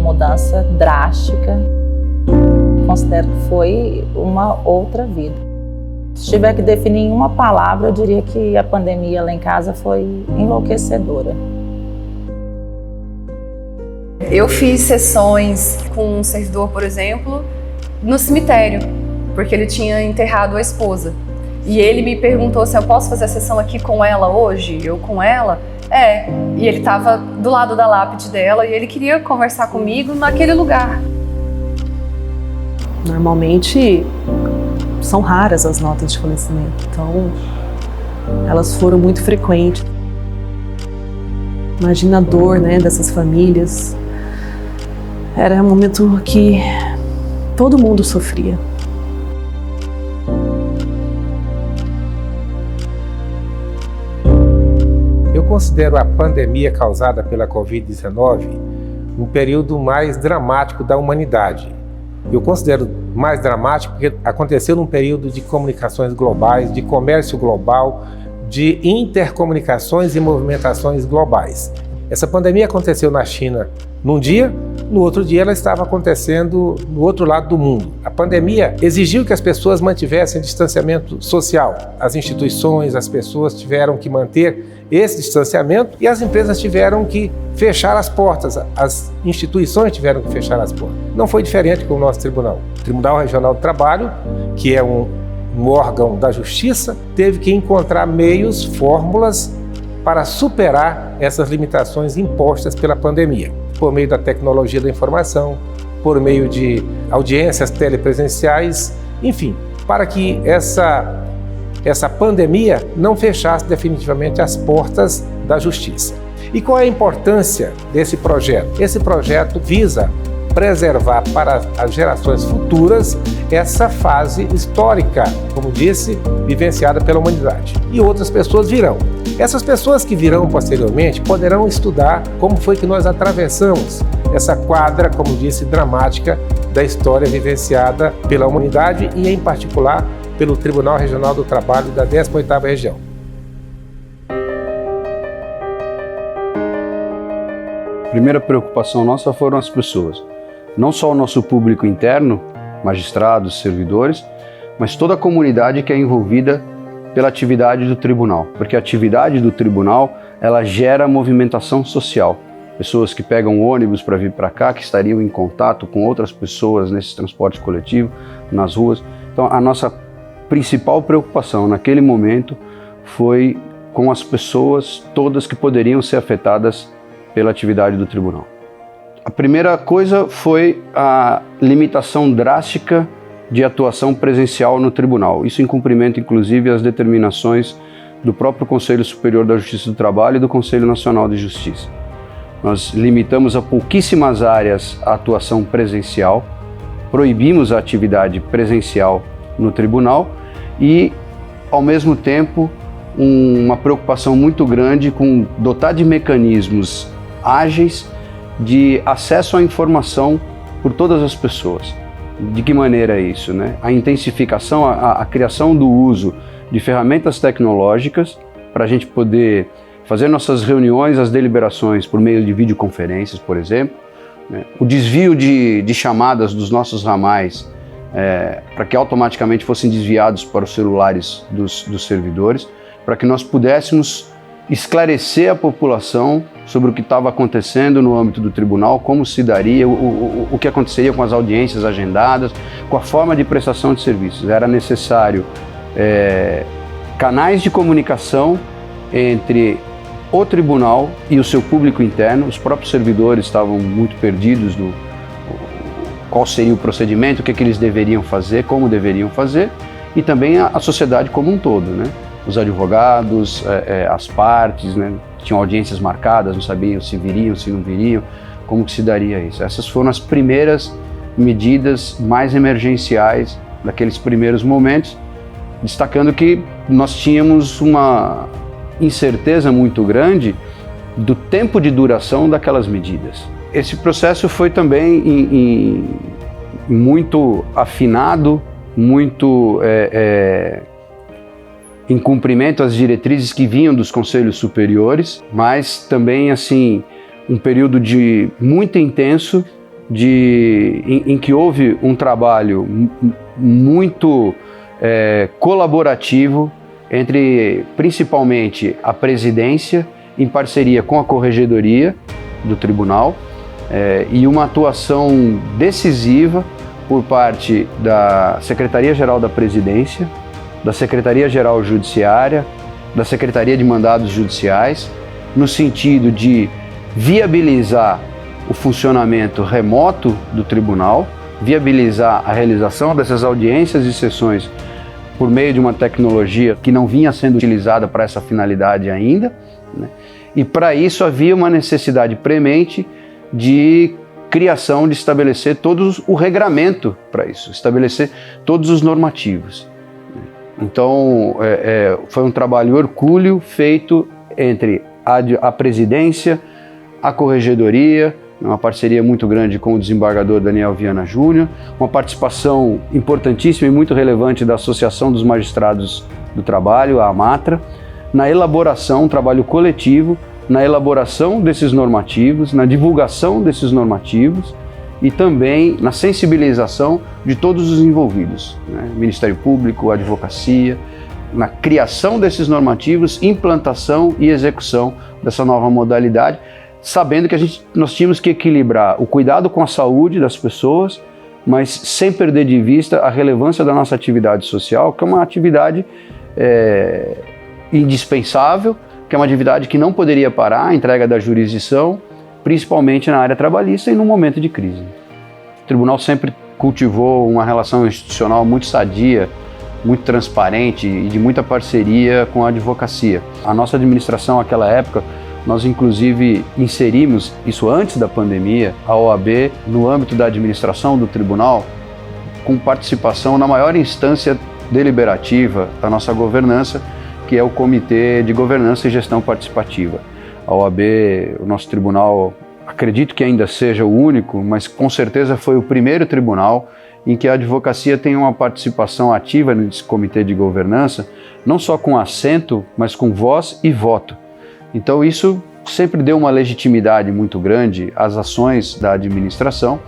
mudança drástica. Considero que foi uma outra vida. Se tiver que definir em uma palavra, eu diria que a pandemia lá em casa foi enlouquecedora. Eu fiz sessões com um servidor, por exemplo, no cemitério, porque ele tinha enterrado a esposa. E ele me perguntou se eu posso fazer a sessão aqui com ela hoje? Eu com ela? E ele estava do lado da lápide dela e ele queria conversar comigo naquele lugar. Normalmente são raras as notas de falecimento, então elas foram muito frequentes. Imagina a dor, né, dessas famílias. Era um momento que todo mundo sofria. Eu considero a pandemia causada pela Covid-19 um período mais dramático da humanidade. Eu considero mais dramático porque aconteceu num período de comunicações globais, de comércio global, de intercomunicações e movimentações globais. Essa pandemia aconteceu na China num dia, no outro dia ela estava acontecendo no outro lado do mundo. A pandemia exigiu que as pessoas mantivessem distanciamento social. As instituições, as pessoas tiveram que manter esse distanciamento e as empresas tiveram que fechar as portas, as instituições tiveram que fechar as portas. Não foi diferente com o nosso tribunal. O Tribunal Regional do Trabalho, que é um órgão da justiça, teve que encontrar meios, fórmulas para superar essas limitações impostas pela pandemia, por meio da tecnologia da informação, por meio de audiências telepresenciais, enfim, para que essa pandemia não fechasse definitivamente as portas da justiça. E qual é a importância desse projeto? Esse projeto visa preservar para as gerações futuras essa fase histórica, como disse, vivenciada pela humanidade. E outras pessoas virão. Essas pessoas que virão posteriormente poderão estudar como foi que nós atravessamos essa quadra, como disse, dramática da história vivenciada pela humanidade e, em particular, pelo Tribunal Regional do Trabalho da 18ª Região. A primeira preocupação nossa foram as pessoas. Não só o nosso público interno, magistrados, servidores, mas toda a comunidade que é envolvida pela atividade do tribunal. Porque a atividade do tribunal, ela gera movimentação social. Pessoas que pegam ônibus para vir para cá, que estariam em contato com outras pessoas nesse transporte coletivo, nas ruas. Então, a nossa principal preocupação naquele momento foi com as pessoas todas que poderiam ser afetadas pela atividade do tribunal. A primeira coisa foi a limitação drástica de atuação presencial no tribunal. Isso em cumprimento, inclusive, às determinações do próprio Conselho Superior da Justiça do Trabalho e do Conselho Nacional de Justiça. Nós limitamos a pouquíssimas áreas a atuação presencial, proibimos a atividade presencial no tribunal e, ao mesmo tempo, uma preocupação muito grande com dotar de mecanismos ágeis de acesso à informação por todas as pessoas. De que maneira é isso, né? A intensificação, a criação do uso de ferramentas tecnológicas para a gente poder fazer nossas reuniões, as deliberações por meio de videoconferências, por exemplo, né? O desvio de chamadas dos nossos ramais para que automaticamente fossem desviados para os celulares dos servidores, para que nós pudéssemos esclarecer a população sobre o que estava acontecendo no âmbito do tribunal, como se daria, o que aconteceria com as audiências agendadas, com a forma de prestação de serviços. Era necessário canais de comunicação entre o tribunal e o seu público interno. Os próprios servidores estavam muito perdidos no qual seria o procedimento, o que eles deveriam fazer, como deveriam fazer, e também a sociedade como um todo, né? Os advogados, as partes, né, tinham audiências marcadas, não sabiam se viriam, se não viriam, como que se daria isso. Essas foram as primeiras medidas mais emergenciais daqueles primeiros momentos, destacando que nós tínhamos uma incerteza muito grande do tempo de duração daquelas medidas. Esse processo foi também muito afinado, muito em cumprimento às diretrizes que vinham dos conselhos superiores, mas também assim um período de muito intenso em que houve um trabalho muito colaborativo entre, principalmente, a presidência, em parceria com a corregedoria do tribunal, e uma atuação decisiva por parte da Secretaria-Geral da Presidência, da Secretaria-Geral Judiciária, da Secretaria de Mandados Judiciais, no sentido de viabilizar o funcionamento remoto do tribunal, viabilizar a realização dessas audiências e sessões por meio de uma tecnologia que não vinha sendo utilizada para essa finalidade ainda, né? E para isso havia uma necessidade premente de criação, de estabelecer o regramento para isso, estabelecer todos os normativos. Então, foi um trabalho hercúleo feito entre a presidência, a corregedoria, uma parceria muito grande com o desembargador Daniel Viana Júnior, uma participação importantíssima e muito relevante da Associação dos Magistrados do Trabalho, a AMATRA, na elaboração, um trabalho coletivo, na elaboração desses normativos, na divulgação desses normativos e também na sensibilização de todos os envolvidos, né? Ministério Público, advocacia, na criação desses normativos, implantação e execução dessa nova modalidade, sabendo que nós tínhamos que equilibrar o cuidado com a saúde das pessoas, mas sem perder de vista a relevância da nossa atividade social, que é uma atividade indispensável, que é uma atividade que não poderia parar, a entrega da jurisdição, principalmente na área trabalhista e no momento de crise. O tribunal sempre cultivou uma relação institucional muito sadia, muito transparente e de muita parceria com a advocacia. A nossa administração, naquela época, nós inclusive inserimos, isso antes da pandemia, a OAB no âmbito da administração do tribunal, com participação na maior instância deliberativa da nossa governança, que é o Comitê de Governança e Gestão Participativa. A OAB, o nosso tribunal, acredito que ainda seja o único, mas com certeza foi o primeiro tribunal em que a advocacia tem uma participação ativa nesse Comitê de Governança, não só com assento, mas com voz e voto. Então isso sempre deu uma legitimidade muito grande às ações da administração,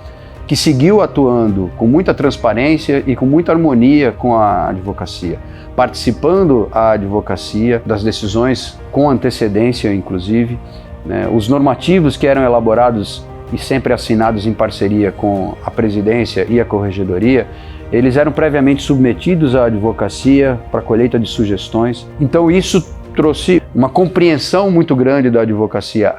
que seguiu atuando com muita transparência e com muita harmonia com a advocacia, participando a advocacia das decisões com antecedência, inclusive, né? Os normativos que eram elaborados e sempre assinados em parceria com a presidência e a corregedoria, eles eram previamente submetidos à advocacia para colheita de sugestões. Então isso trouxe uma compreensão muito grande da advocacia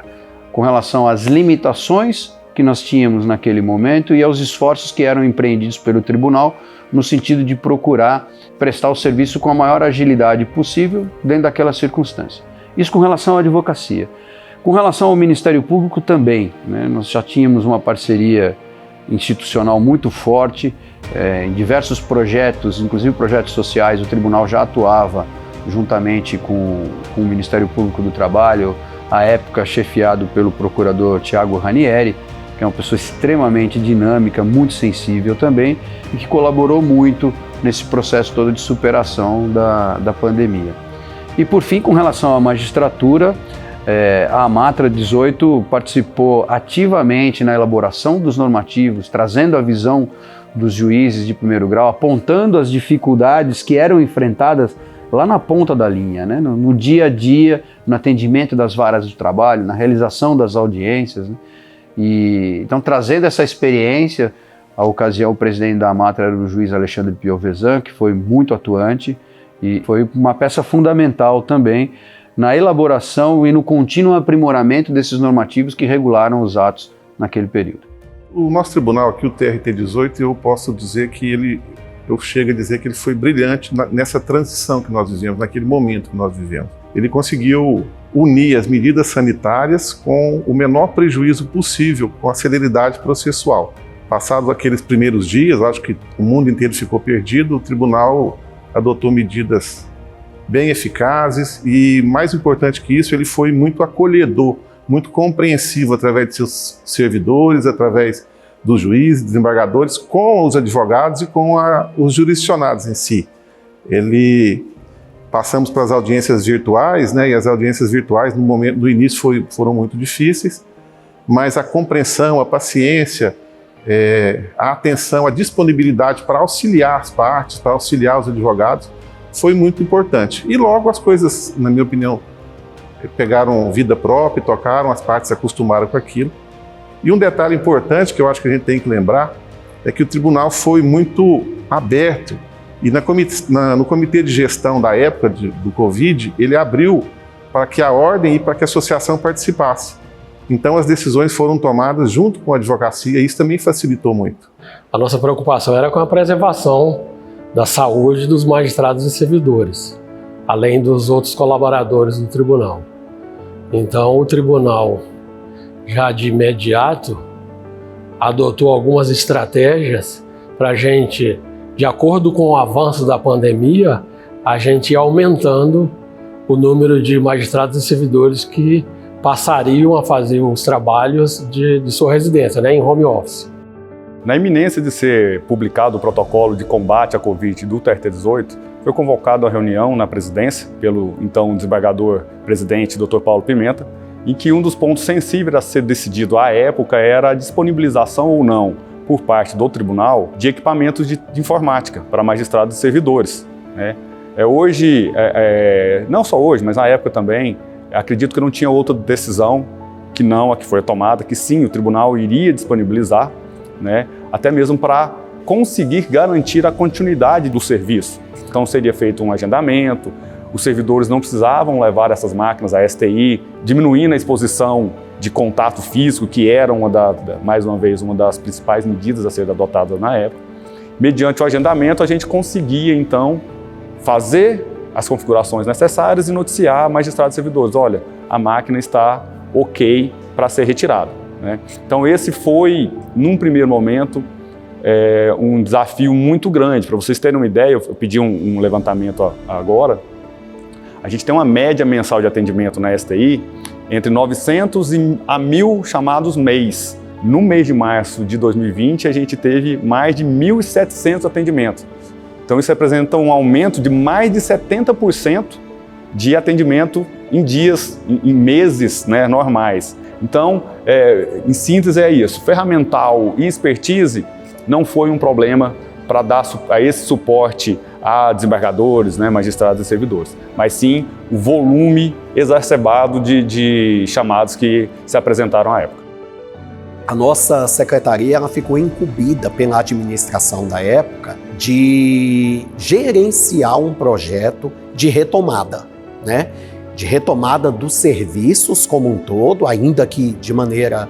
com relação às limitações que nós tínhamos naquele momento e aos esforços que eram empreendidos pelo tribunal no sentido de procurar prestar o serviço com a maior agilidade possível dentro daquela circunstância. Isso com relação à advocacia. Com relação ao Ministério Público também, né? Nós já tínhamos uma parceria institucional muito forte, em diversos projetos, inclusive projetos sociais, o tribunal já atuava juntamente com o Ministério Público do Trabalho, à época chefiado pelo procurador Tiago Ranieri, que é uma pessoa extremamente dinâmica, muito sensível também, e que colaborou muito nesse processo todo de superação da pandemia. E por fim, com relação à magistratura, a AMATRA 18 participou ativamente na elaboração dos normativos, trazendo a visão dos juízes de primeiro grau, apontando as dificuldades que eram enfrentadas lá na ponta da linha, né? No dia a dia, no atendimento das varas de trabalho, na realização das audiências, né? E então, trazendo essa experiência, a ocasião o presidente da AMATRA era o juiz Alexandre Piovesan, que foi muito atuante e foi uma peça fundamental também na elaboração e no contínuo aprimoramento desses normativos que regularam os atos naquele período. O nosso tribunal aqui, o TRT-18, eu posso dizer que eu chego a dizer que ele foi brilhante nessa transição que nós vivemos, naquele momento que nós vivemos. Ele conseguiu unir as medidas sanitárias com o menor prejuízo possível, com a celeridade processual. Passados aqueles primeiros dias, acho que o mundo inteiro ficou perdido, o tribunal adotou medidas bem eficazes e, mais importante que isso, ele foi muito acolhedor, muito compreensivo através de seus servidores, através dos juízes, desembargadores, com os advogados e com os jurisdicionados em si. Passamos para as audiências virtuais, né? E as audiências virtuais no início foram muito difíceis, mas a compreensão, a paciência, a atenção, a disponibilidade para auxiliar as partes, para auxiliar os advogados, foi muito importante. E logo as coisas, na minha opinião, pegaram vida própria, tocaram, as partes se acostumaram com aquilo. E um detalhe importante que eu acho que a gente tem que lembrar é que o tribunal foi muito aberto e no comitê de gestão da época do Covid, ele abriu para que a ordem e para que a associação participasse. Então as decisões foram tomadas junto com a advocacia e isso também facilitou muito. A nossa preocupação era com a preservação da saúde dos magistrados e servidores, além dos outros colaboradores do tribunal. Então o tribunal, já de imediato, adotou algumas estratégias para a gente, de acordo com o avanço da pandemia, a gente ir aumentando o número de magistrados e servidores que passariam a fazer os trabalhos de sua residência, em home office. Na iminência de ser publicado o protocolo de combate à Covid do TRT-18, foi convocado a reunião na presidência pelo então desembargador-presidente Dr. Paulo Pimenta, em que um dos pontos sensíveis a ser decidido à época era a disponibilização ou não, por parte do tribunal, de equipamentos de informática para magistrados e servidores. Hoje, não só hoje, mas na época também, acredito que não tinha outra decisão que não a que foi tomada, que sim, o tribunal iria disponibilizar, até mesmo para conseguir garantir a continuidade do serviço. Então seria feito um agendamento, os servidores não precisavam levar essas máquinas à STI, diminuindo a exposição de contato físico, que era mais uma vez, uma das principais medidas a ser adotadas na época. Mediante o agendamento, a gente conseguia, então, fazer as configurações necessárias e noticiar a magistrados e servidores, olha, a máquina está ok para ser retirada. Então esse foi, num primeiro momento, um desafio muito grande. Para vocês terem uma ideia, eu pedi um levantamento agora, a gente tem uma média mensal de atendimento na STI entre 900 a 1.000 chamados mês. No mês de março de 2020, a gente teve mais de 1.700 atendimentos. Então isso representa um aumento de mais de 70% de atendimento em dias, em meses normais. Então, em síntese é isso, ferramental e expertise não foi um problema para dar a esse suporte a desembargadores, magistrados e servidores, mas sim o volume exacerbado de chamados que se apresentaram à época. A nossa secretaria ela ficou incumbida pela administração da época de gerenciar um projeto de retomada, de retomada dos serviços como um todo, ainda que de maneira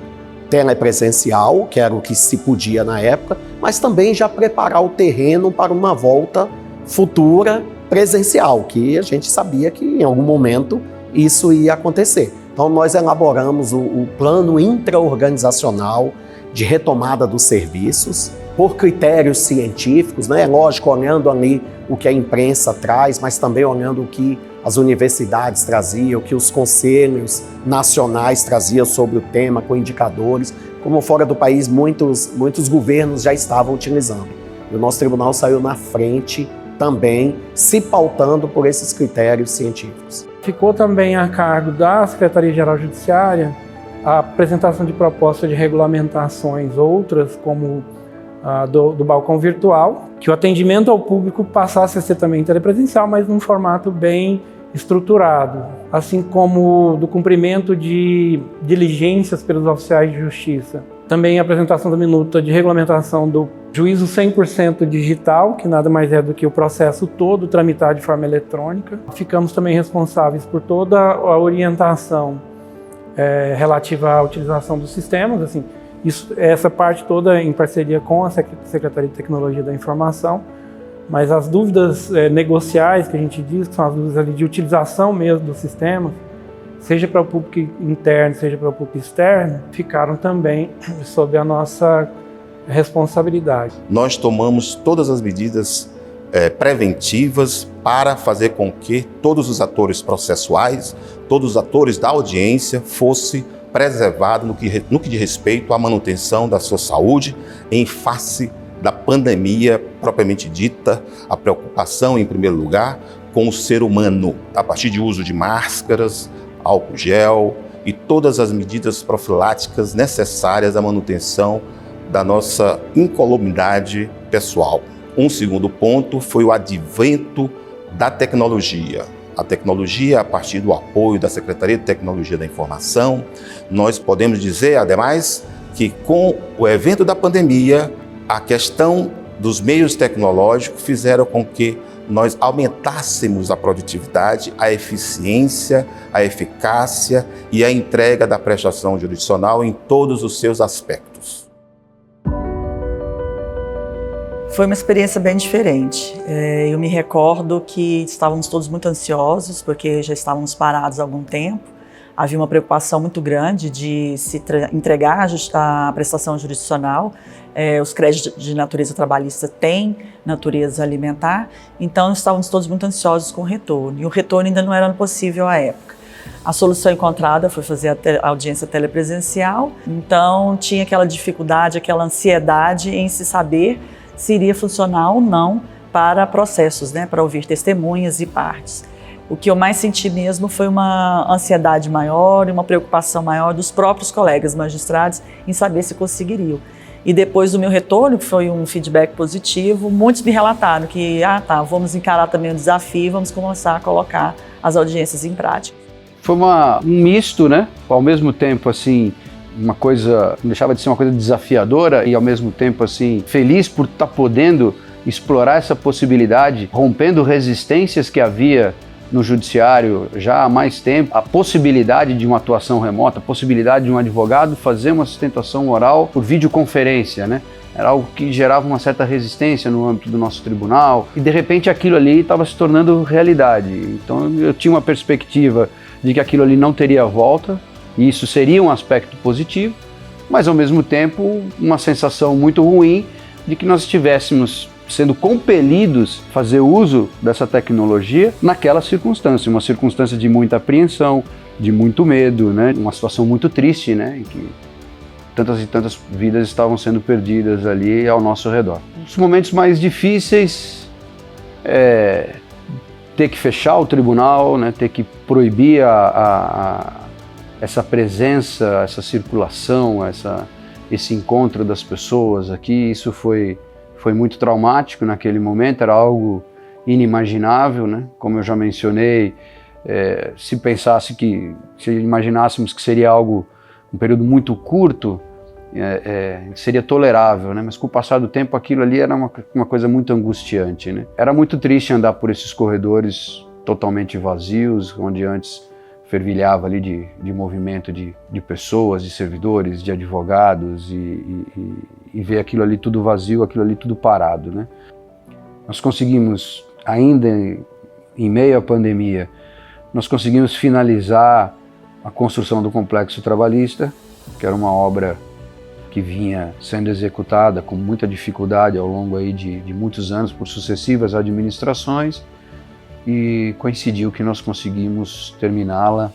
telepresencial, que era o que se podia na época, mas também já preparar o terreno para uma volta futura presencial, que a gente sabia que em algum momento isso ia acontecer. Então nós elaboramos o plano intraorganizacional de retomada dos serviços, por critérios científicos, lógico, olhando ali o que a imprensa traz, mas também olhando o que as universidades traziam, o que os conselhos nacionais traziam sobre o tema, com indicadores, como fora do país muitos governos já estavam utilizando. E o nosso tribunal saiu na frente também, se pautando por esses critérios científicos. Ficou também a cargo da Secretaria-Geral Judiciária a apresentação de propostas de regulamentações, outras como do balcão virtual, que o atendimento ao público passasse a ser também telepresencial, mas num formato bem estruturado, assim como do cumprimento de diligências pelos oficiais de justiça. Também a apresentação da minuta de regulamentação do juízo 100% digital, que nada mais é do que o processo todo tramitado de forma eletrônica. Ficamos também responsáveis por toda a orientação relativa à utilização dos sistemas, essa parte toda em parceria com a Secretaria de Tecnologia da Informação, mas as dúvidas negociais que a gente diz, que são as dúvidas ali de utilização mesmo do sistema, seja para o público interno, seja para o público externo, ficaram também sob a nossa responsabilidade. Nós tomamos todas as medidas preventivas para fazer com que todos os atores processuais, todos os atores da audiência fossem preservados no que diz respeito à manutenção da sua saúde em face da pandemia propriamente dita, a preocupação em primeiro lugar com o ser humano, a partir de uso de máscaras, álcool gel e todas as medidas profiláticas necessárias à manutenção da nossa incolumidade pessoal. Um segundo ponto foi o advento da tecnologia. A tecnologia, a partir do apoio da Secretaria de Tecnologia da Informação, nós podemos dizer, ademais, que com o evento da pandemia, a questão dos meios tecnológicos fizeram com que nós aumentássemos a produtividade, a eficiência, a eficácia e a entrega da prestação jurisdicional em todos os seus aspectos. Foi uma experiência bem diferente. Eu me recordo que estávamos todos muito ansiosos, porque já estávamos parados há algum tempo. Havia uma preocupação muito grande de se entregar a prestação jurisdicional. Os créditos de natureza trabalhista têm natureza alimentar, então estávamos todos muito ansiosos com o retorno. E o retorno ainda não era possível à época. A solução encontrada foi fazer a audiência telepresencial, então tinha aquela dificuldade, aquela ansiedade em se saber se iria funcionar ou não para processos, né, para ouvir testemunhas e partes. O que eu mais senti mesmo foi uma ansiedade maior e uma preocupação maior dos próprios colegas magistrados em saber se conseguiriam. E depois do meu retorno, que foi um feedback positivo, muitos me relataram que, vamos encarar também o desafio, vamos começar a colocar as audiências em prática. Foi um misto, né? Ao mesmo tempo, assim, uma coisa, não deixava de ser uma coisa desafiadora e ao mesmo tempo, assim, feliz por estar podendo explorar essa possibilidade, rompendo resistências que havia no judiciário já há mais tempo, a possibilidade de uma atuação remota, a possibilidade de um advogado fazer uma sustentação oral por videoconferência, né? Era algo que gerava uma certa resistência no âmbito do nosso tribunal e de repente aquilo ali estava se tornando realidade. Então eu tinha uma perspectiva de que aquilo ali não teria volta e isso seria um aspecto positivo, mas ao mesmo tempo uma sensação muito ruim de que nós estivéssemos sendo compelidos a fazer uso dessa tecnologia naquela circunstância, uma circunstância de muita apreensão, de muito medo, né? Uma situação muito triste, né? Em que tantas e tantas vidas estavam sendo perdidas ali ao nosso redor. Os momentos mais difíceis é ter que fechar o tribunal, né? Ter que proibir essa presença, essa circulação, esse encontro das pessoas aqui. Isso foi muito traumático naquele momento, era algo inimaginável, né? Como eu já mencionei, se imaginássemos que seria um período muito curto, seria tolerável, né? Mas com o passar do tempo aquilo ali era uma coisa muito angustiante, né? Era muito triste andar por esses corredores totalmente vazios, onde antes fervilhava ali de movimento de pessoas, de servidores, de advogados e ver aquilo ali tudo vazio, aquilo ali tudo parado, né? Nós conseguimos, ainda em meio à pandemia, nós conseguimos finalizar a construção do complexo trabalhista, que era uma obra que vinha sendo executada com muita dificuldade ao longo aí de muitos anos por sucessivas administrações, e coincidiu que nós conseguimos terminá-la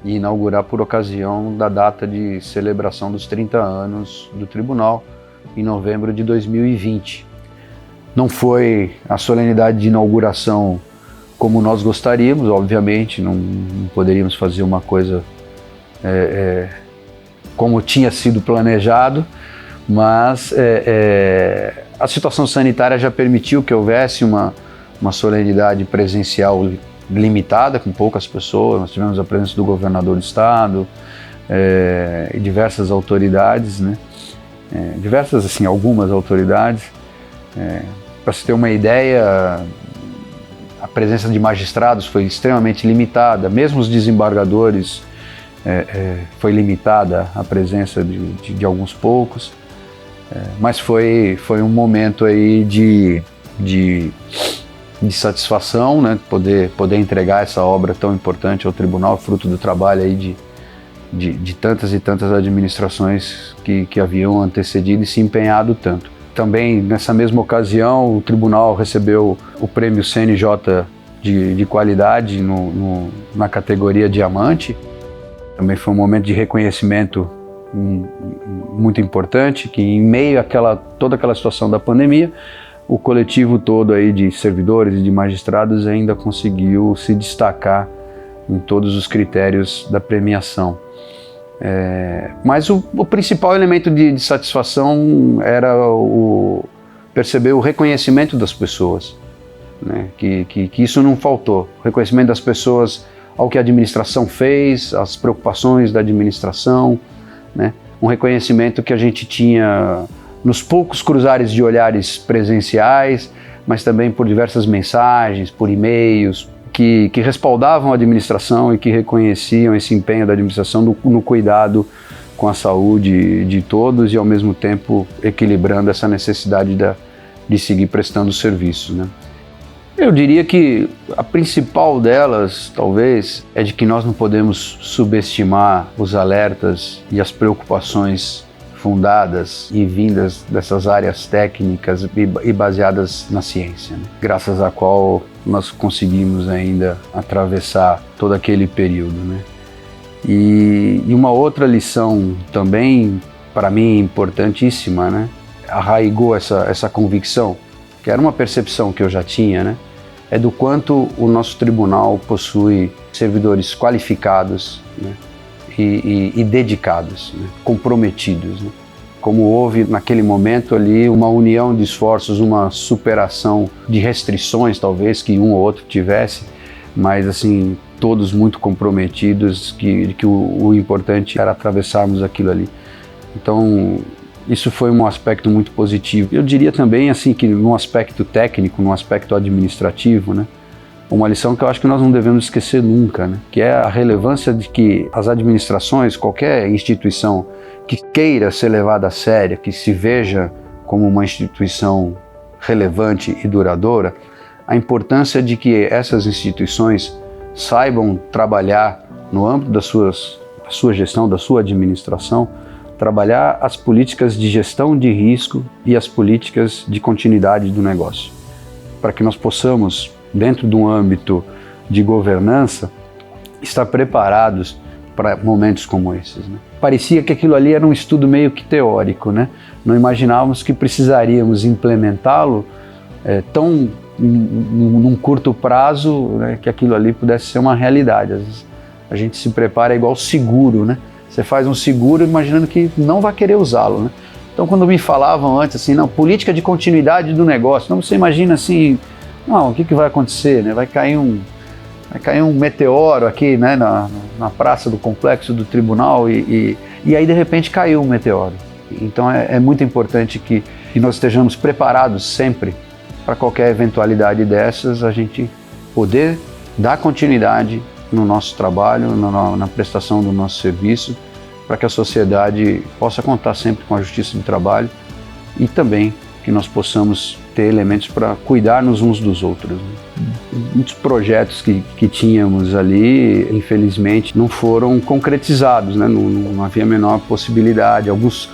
e inaugurar por ocasião da data de celebração dos 30 anos do tribunal, em novembro de 2020. Não foi a solenidade de inauguração como nós gostaríamos, obviamente, não poderíamos fazer uma coisa como tinha sido planejado, mas a situação sanitária já permitiu que houvesse uma solenidade presencial limitada, com poucas pessoas. Nós tivemos a presença do governador do estado e diversas autoridades, né? Algumas autoridades. Para se ter uma ideia, a presença de magistrados foi extremamente limitada, mesmo os desembargadores foi limitada a presença de alguns poucos, mas foi um momento aí de satisfação, né? Poder entregar essa obra tão importante ao tribunal, fruto do trabalho aí de tantas e tantas administrações que haviam antecedido e se empenhado tanto. Também nessa mesma ocasião o tribunal recebeu o prêmio CNJ de qualidade na categoria Diamante. Também foi um momento de reconhecimento muito importante, que em meio toda aquela situação da pandemia, o coletivo todo aí de servidores e de magistrados ainda conseguiu se destacar em todos os critérios da premiação. Mas o principal elemento de satisfação era perceber o reconhecimento das pessoas, né? Que isso não faltou. O reconhecimento das pessoas ao que a administração fez, as preocupações da administração, né? Um reconhecimento que a gente tinha nos poucos cruzares de olhares presenciais, mas também por diversas mensagens, por e-mails, que respaldavam a administração e que reconheciam esse empenho da administração no cuidado com a saúde de todos e, ao mesmo tempo, equilibrando essa necessidade de seguir prestando serviços, né? Eu diria que a principal delas, talvez, é de que nós não podemos subestimar os alertas e as preocupações fundadas e vindas dessas áreas técnicas e baseadas na ciência, né? Graças à qual nós conseguimos ainda atravessar todo aquele período, né? E uma outra lição também, para mim, importantíssima, né? Arraigou essa convicção, que era uma percepção que eu já tinha, né? É do quanto o nosso tribunal possui servidores qualificados, né? E dedicados, né? Comprometidos, né? Como houve naquele momento ali uma união de esforços, uma superação de restrições talvez que um ou outro tivesse, mas assim, todos muito comprometidos, que o importante era atravessarmos aquilo ali. Então, isso foi um aspecto muito positivo. Eu diria também assim que no aspecto técnico, no aspecto administrativo, né? Uma lição que eu acho que nós não devemos esquecer nunca, né? Que é a relevância de que as administrações, qualquer instituição que queira ser levada a sério, que se veja como uma instituição relevante e duradoura, a importância de que essas instituições saibam trabalhar no âmbito da sua gestão, da sua administração, trabalhar as políticas de gestão de risco e as políticas de continuidade do negócio, para que nós possamos, dentro de um âmbito de governança, estar preparados para momentos como esses, né? Parecia que aquilo ali era um estudo meio que teórico, né? Não imaginávamos que precisaríamos implementá-lo num curto prazo, né, que aquilo ali pudesse ser uma realidade. Às vezes a gente se prepara igual seguro, né? Você faz um seguro imaginando que não vai querer usá-lo, né? Então, quando me falavam antes assim, não, política de continuidade do negócio, não, você imagina assim, não, o que vai acontecer, né? Vai cair um meteoro aqui, né, na praça do complexo do tribunal e aí de repente caiu um meteoro. Então é muito importante que nós estejamos preparados sempre para qualquer eventualidade dessas, a gente poder dar continuidade no nosso trabalho, na prestação do nosso serviço, para que a sociedade possa contar sempre com a justiça do trabalho e também que nós possamos ter elementos para cuidarmos uns dos outros. Muitos projetos que tínhamos ali, infelizmente, não foram concretizados, né? Não havia a menor possibilidade. Alguns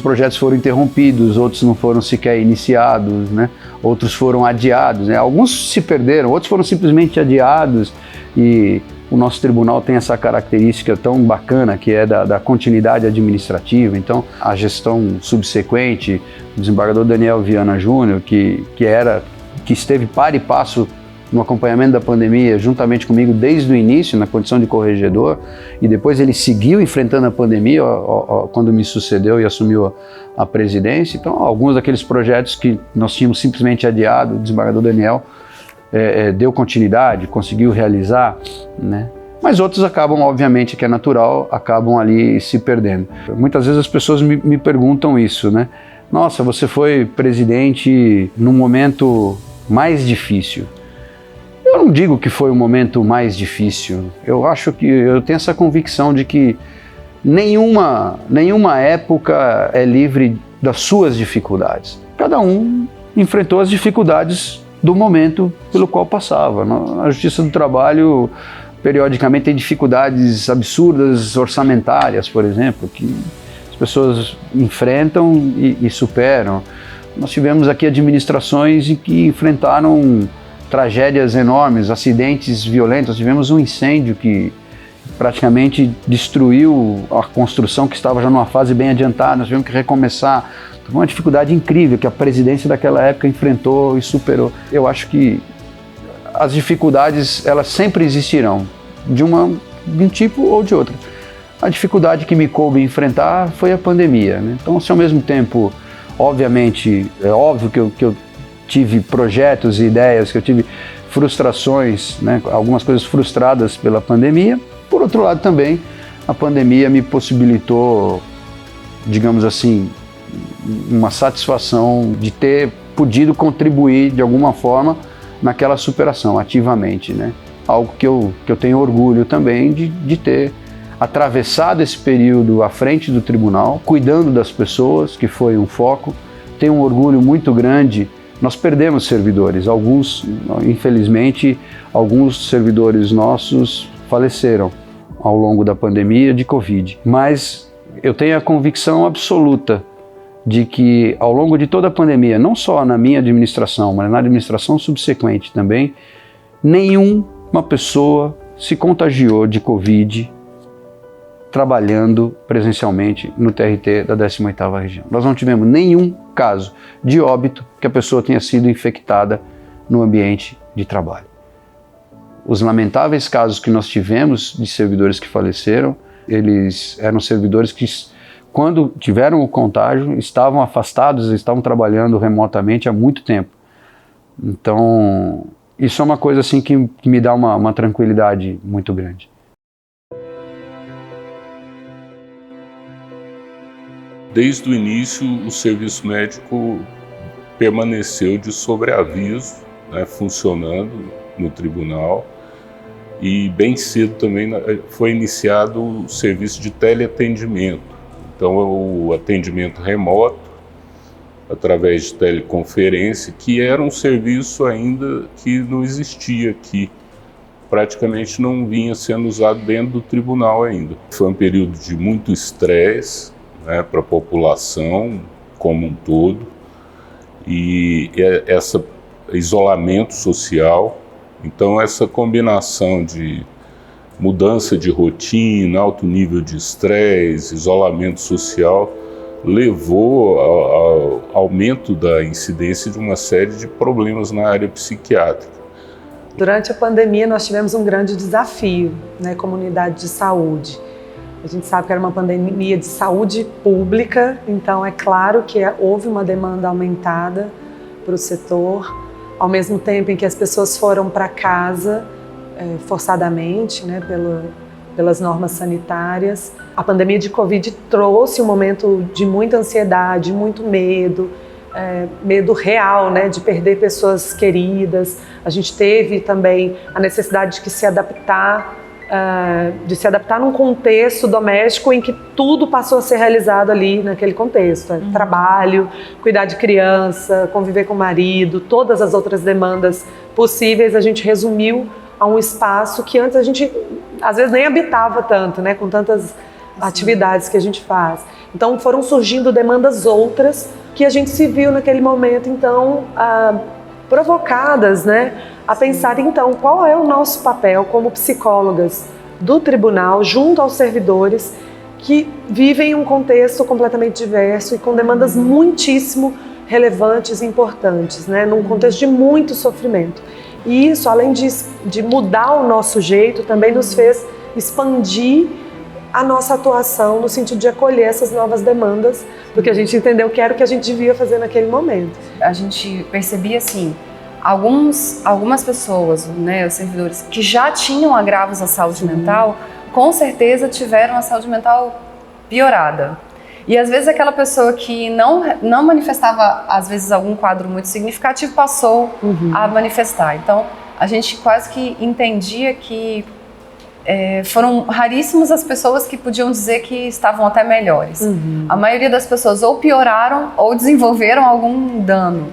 projetos foram interrompidos, outros não foram sequer iniciados, né? Outros foram adiados, né? Alguns se perderam, outros foram simplesmente adiados, e o nosso tribunal tem essa característica tão bacana que é da continuidade administrativa. Então, a gestão subsequente, o desembargador Daniel Viana Júnior, que esteve par e passo no acompanhamento da pandemia, juntamente comigo desde o início, na condição de corregedor, e depois ele seguiu enfrentando a pandemia quando me sucedeu e assumiu a presidência. Então, alguns daqueles projetos que nós tínhamos simplesmente adiado, o desembargador Daniel deu continuidade, conseguiu realizar, né? Mas outros acabam, obviamente, que é natural, acabam ali se perdendo. Muitas vezes as pessoas me perguntam isso, né? Nossa, você foi presidente num momento mais difícil. Eu não digo que foi o momento mais difícil. Eu acho que eu tenho essa convicção de que nenhuma época é livre das suas dificuldades. Cada um enfrentou as dificuldades do momento pelo qual passava. A Justiça do Trabalho periodicamente tem dificuldades absurdas orçamentárias, por exemplo, que as pessoas enfrentam e superam. Nós tivemos aqui administrações que enfrentaram tragédias enormes, acidentes violentos. Nós tivemos um incêndio que praticamente destruiu a construção que estava já numa fase bem adiantada. Nós tivemos que recomeçar. Foi uma dificuldade incrível que a presidência daquela época enfrentou e superou. Eu acho que as dificuldades, elas sempre existirão, de um tipo ou de outro. A dificuldade que me coube enfrentar foi a pandemia, né? Então, se ao mesmo tempo, obviamente, é óbvio que eu tive projetos e ideias, que eu tive frustrações, né? Algumas coisas frustradas pela pandemia, por outro lado também, a pandemia me possibilitou, digamos assim, uma satisfação de ter podido contribuir de alguma forma naquela superação, ativamente, né? Algo que eu tenho orgulho também de ter atravessado esse período à frente do tribunal, cuidando das pessoas, que foi um foco. Tenho um orgulho muito grande. Nós perdemos servidores, alguns, infelizmente, alguns servidores nossos faleceram ao longo da pandemia de Covid. Mas eu tenho a convicção absoluta de que ao longo de toda a pandemia, não só na minha administração, mas na administração subsequente também, nenhuma pessoa se contagiou de Covid trabalhando presencialmente no TRT da 18ª região. Nós não tivemos nenhum caso de óbito que a pessoa tenha sido infectada no ambiente de trabalho. Os lamentáveis casos que nós tivemos de servidores que faleceram, eles eram servidores que, quando tiveram o contágio, estavam afastados, estavam trabalhando remotamente há muito tempo. Então, isso é uma coisa assim que me dá uma tranquilidade muito grande. Desde o início, o serviço médico permaneceu de sobreaviso, né, funcionando no tribunal, e bem cedo também foi iniciado o serviço de teleatendimento. Então, o atendimento remoto, através de teleconferência, que era um serviço ainda que não existia aqui. Praticamente não vinha sendo usado dentro do tribunal ainda. Foi um período de muito estresse, né, para a população como um todo, e esse isolamento social. Então, essa combinação de mudança de rotina, alto nível de estresse, isolamento social, levou ao aumento da incidência de uma série de problemas na área psiquiátrica. Durante a pandemia, nós tivemos um grande desafio, né, comunidade de saúde. A gente sabe que era uma pandemia de saúde pública, então é claro que houve uma demanda aumentada para o setor, ao mesmo tempo em que as pessoas foram para casa forçadamente, né, pelas normas sanitárias. A pandemia de Covid trouxe um momento de muita ansiedade, muito medo, medo real, né, de perder pessoas queridas. A gente teve também a necessidade de se adaptar num contexto doméstico em que tudo passou a ser realizado ali naquele contexto. Trabalho, cuidar de criança, conviver com o marido, todas as outras demandas possíveis a gente resumiu a um espaço que antes a gente às vezes nem habitava tanto, né, com tantas atividades que a gente faz. Então foram surgindo demandas outras que a gente se viu naquele momento, então, provocadas, né, a pensar, então, qual é o nosso papel como psicólogas do tribunal junto aos servidores que vivem um contexto completamente diverso e com demandas muitíssimo relevantes e importantes, né, num contexto de muito sofrimento. E isso, além de mudar o nosso jeito, também nos fez expandir a nossa atuação no sentido de acolher essas novas demandas, porque a gente entendeu que era o que a gente devia fazer naquele momento. A gente percebia, assim, algumas pessoas, né, os servidores, que já tinham agravos à saúde mental, com certeza tiveram a saúde mental piorada. E às vezes aquela pessoa que não manifestava, às vezes, algum quadro muito significativo, passou a manifestar. Então, a gente quase que entendia que foram raríssimas as pessoas que podiam dizer que estavam até melhores. A maioria das pessoas ou pioraram ou desenvolveram algum dano.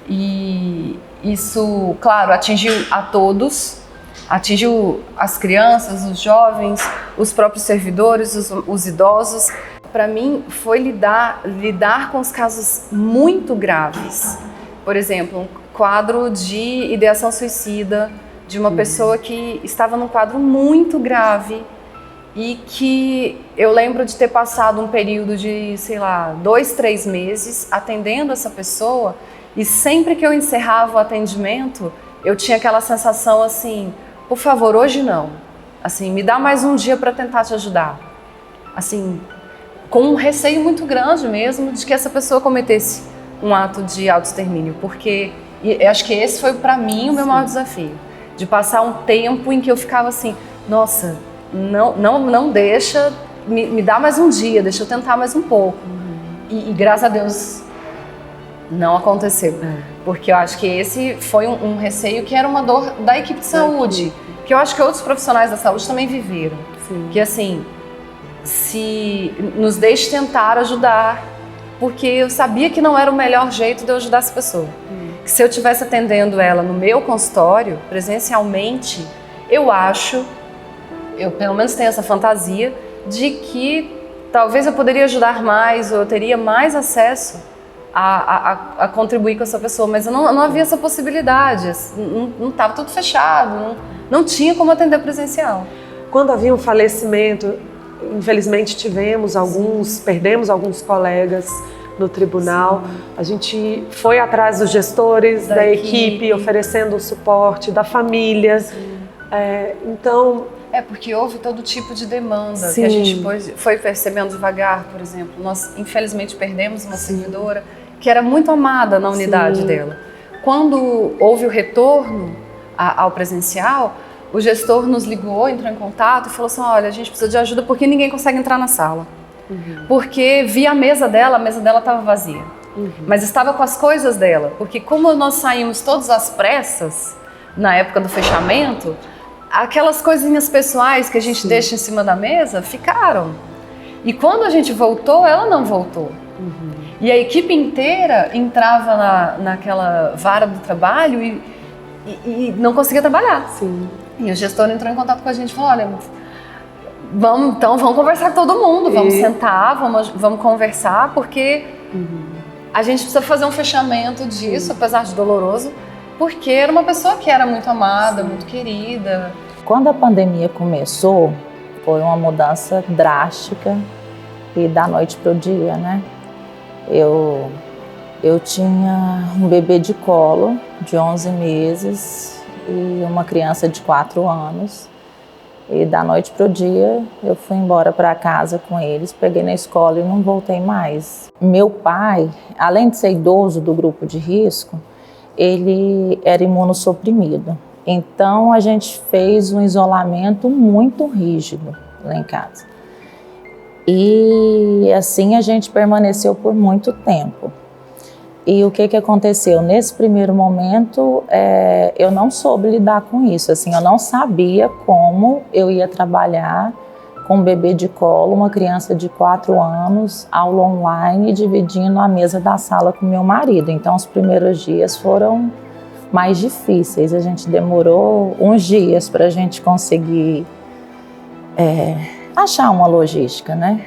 E isso, claro, atingiu a todos, atingiu as crianças, os jovens, os próprios servidores, os idosos. Para mim, foi lidar com os casos muito graves. Por exemplo, um quadro de ideação suicida, de uma pessoa que estava num quadro muito grave e que eu lembro de ter passado um período de, sei lá, 2, 3 meses atendendo essa pessoa, e sempre que eu encerrava o atendimento, eu tinha aquela sensação assim, por favor, hoje não. Assim, me dá mais um dia para tentar te ajudar. assim, com um receio muito grande mesmo de que essa pessoa cometesse um ato de autoextermínio, porque eu acho que esse foi para mim o meu maior desafio, de passar um tempo em que eu ficava assim, nossa, não deixa, me dá mais um dia, deixa eu tentar mais um pouco. E graças a Deus não aconteceu, porque eu acho que esse foi um receio que era uma dor da equipe de saúde, que eu acho que outros profissionais da saúde também viveram. Sim. Que assim, se nos deixe tentar ajudar, porque eu sabia que não era o melhor jeito de eu ajudar essa pessoa. Que se eu estivesse atendendo ela no meu consultório, presencialmente, eu pelo menos tenho essa fantasia de que talvez eu poderia ajudar mais, ou eu teria mais acesso a contribuir com essa pessoa, mas eu não havia essa possibilidade, não estava tudo fechado, não tinha como atender presencial. Quando havia um falecimento, infelizmente perdemos alguns colegas no tribunal. Sim. A gente foi atrás dos gestores, da equipe, oferecendo o suporte, da família. Então... porque houve todo tipo de demanda. Sim. Que a gente foi percebendo devagar, por exemplo. Nós, infelizmente, perdemos uma servidora que era muito amada na unidade dela. Quando houve o retorno ao presencial, o gestor nos ligou, entrou em contato e falou assim, olha, a gente precisa de ajuda porque ninguém consegue entrar na sala. Porque vi a mesa dela estava vazia. Mas estava com as coisas dela. Porque como nós saímos todos às pressas, na época do fechamento, aquelas coisinhas pessoais que a gente deixa em cima da mesa ficaram. E quando a gente voltou, ela não voltou. E a equipe inteira entrava naquela vara do trabalho e não conseguia trabalhar. Sim. E o gestor entrou em contato com a gente e falou, olha, vamos conversar com todo mundo, vamos sentar, vamos conversar, porque a gente precisa fazer um fechamento disso, apesar de doloroso, porque era uma pessoa que era muito amada, muito querida. Quando a pandemia começou, foi uma mudança drástica e da noite para o dia, né? Eu tinha um bebê de colo de 11 meses e uma criança de 4 anos. E da noite para o dia eu fui embora para casa com eles, peguei na escola e não voltei mais. Meu pai, além de ser idoso do grupo de risco, ele era imunossuprimido. Então a gente fez um isolamento muito rígido lá em casa. E assim a gente permaneceu por muito tempo. E o que aconteceu? Nesse primeiro momento, eu não soube lidar com isso. Assim, eu não sabia como eu ia trabalhar com um bebê de colo, uma criança de 4 anos, aula online, dividindo a mesa da sala com meu marido. Então, os primeiros dias foram mais difíceis. A gente demorou uns dias para a gente conseguir achar uma logística, né?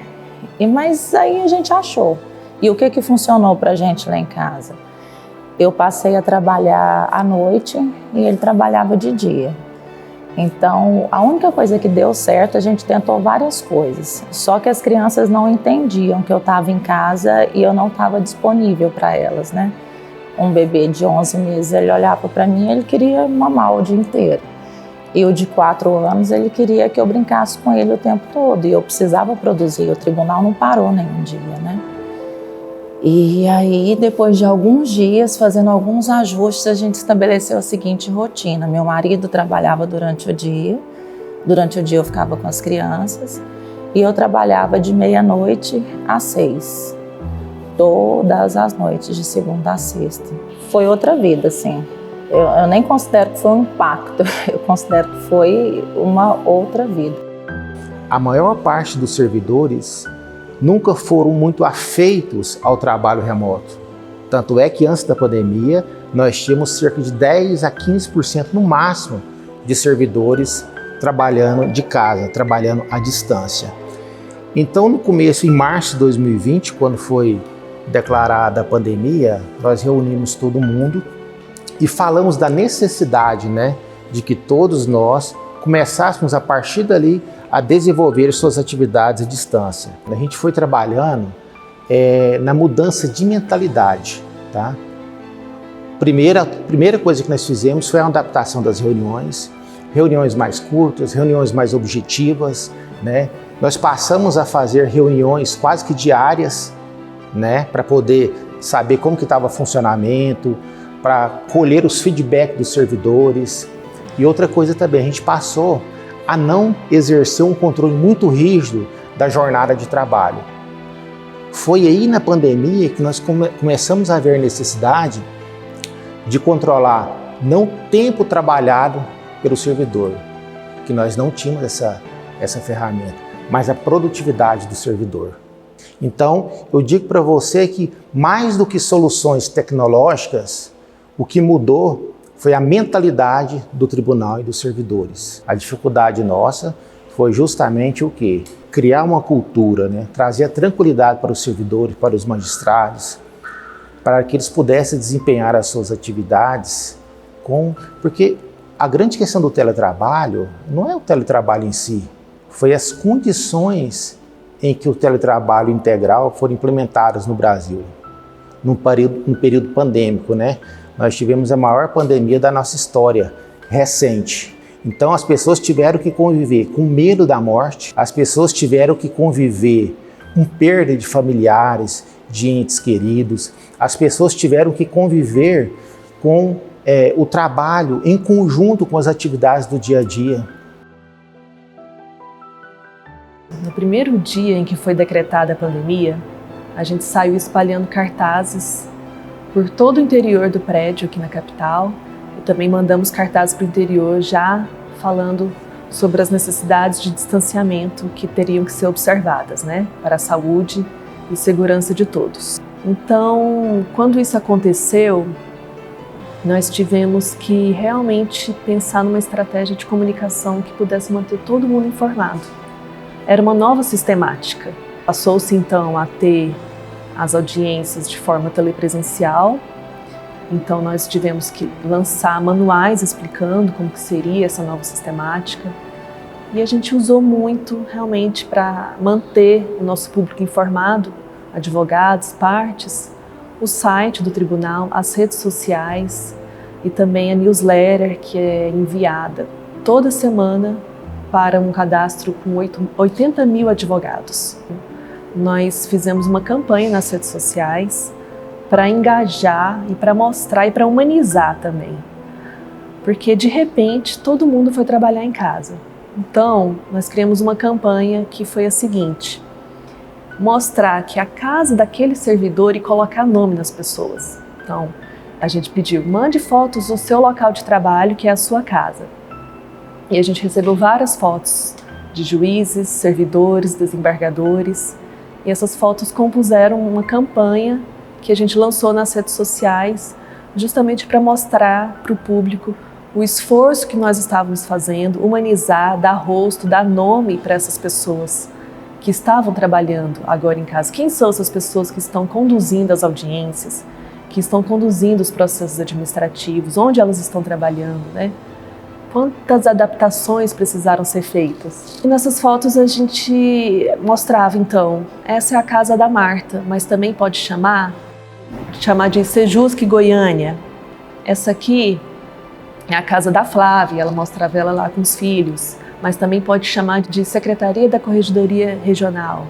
Mas aí a gente achou. E o que funcionou para a gente lá em casa? Eu passei a trabalhar à noite e ele trabalhava de dia. Então, a única coisa que deu certo, a gente tentou várias coisas. Só que as crianças não entendiam que eu estava em casa e eu não estava disponível para elas, né? Um bebê de 11 meses, ele olhava para mim e ele queria mamar o dia inteiro. E o de 4 anos, ele queria que eu brincasse com ele o tempo todo. E eu precisava produzir, o tribunal não parou nenhum dia, né? E aí, depois de alguns dias, fazendo alguns ajustes, a gente estabeleceu a seguinte rotina. Meu marido trabalhava durante o dia eu ficava com as crianças, e eu trabalhava de meia-noite às 6, todas as noites, de segunda a sexta. Foi outra vida, assim. Eu nem considero que foi um impacto, eu considero que foi uma outra vida. A maior parte dos servidores nunca foram muito afeitos ao trabalho remoto. Tanto é que antes da pandemia, nós tínhamos cerca de 10 a 15% no máximo de servidores trabalhando de casa, trabalhando à distância. Então, no começo, em março de 2020, quando foi declarada a pandemia, nós reunimos todo mundo e falamos da necessidade, né, de que todos nós começássemos a partir dali a desenvolver suas atividades à distância. A gente foi trabalhando na mudança de mentalidade, tá? Primeira coisa que nós fizemos foi a adaptação das reuniões mais curtas, reuniões mais objetivas, né? Nós passamos a fazer reuniões quase que diárias, né, para poder saber como que estava o funcionamento, para colher os feedbacks dos servidores. E outra coisa também, a gente passou a não exercer um controle muito rígido da jornada de trabalho. Foi aí na pandemia que nós começamos a ver a necessidade de controlar não o tempo trabalhado pelo servidor, que nós não tínhamos essa ferramenta, mas a produtividade do servidor. Então, eu digo para você que mais do que soluções tecnológicas, o que mudou foi a mentalidade do tribunal e dos servidores. A dificuldade nossa foi justamente o quê? Criar uma cultura, né? Trazer a tranquilidade para os servidores, para os magistrados, para que eles pudessem desempenhar as suas atividades porque a grande questão do teletrabalho não é o teletrabalho em si, foi as condições em que o teletrabalho integral foram implementadas no Brasil, num período pandêmico, né? Nós tivemos a maior pandemia da nossa história recente. Então as pessoas tiveram que conviver com medo da morte, as pessoas tiveram que conviver com perda de familiares, de entes queridos, as pessoas tiveram que conviver com o trabalho em conjunto com as atividades do dia a dia. No primeiro dia em que foi decretada a pandemia, a gente saiu espalhando cartazes por todo o interior do prédio aqui na capital e também mandamos cartazes para o interior já falando sobre as necessidades de distanciamento que teriam que ser observadas, né, para a saúde e segurança de todos. Então, quando isso aconteceu, nós tivemos que realmente pensar numa estratégia de comunicação que pudesse manter todo mundo informado. Era uma nova sistemática. Passou-se então a ter as audiências de forma telepresencial. Então nós tivemos que lançar manuais explicando como que seria essa nova sistemática. E a gente usou muito realmente para manter o nosso público informado, advogados, partes, o site do tribunal, as redes sociais e também a newsletter que é enviada toda semana para um cadastro com 80 mil advogados. Nós fizemos uma campanha nas redes sociais para engajar e para mostrar e para humanizar também. Porque de repente todo mundo foi trabalhar em casa. Então nós criamos uma campanha que foi a seguinte: mostrar que a casa daquele servidor e colocar nome nas pessoas. Então a gente pediu, mande fotos do seu local de trabalho, que é a sua casa. E a gente recebeu várias fotos de juízes, servidores, desembargadores. E essas fotos compuseram uma campanha que a gente lançou nas redes sociais, justamente para mostrar para o público o esforço que nós estávamos fazendo, humanizar, dar rosto, dar nome para essas pessoas que estavam trabalhando agora em casa. Quem são essas pessoas que estão conduzindo as audiências, que estão conduzindo os processos administrativos, onde elas estão trabalhando, né? Quantas adaptações precisaram ser feitas? E nessas fotos a gente mostrava, então, essa é a casa da Marta, mas também pode chamar de Sejusc Goiânia. Essa aqui é a casa da Flávia, ela mostrava ela lá com os filhos, mas também pode chamar de Secretaria da Corregedoria Regional.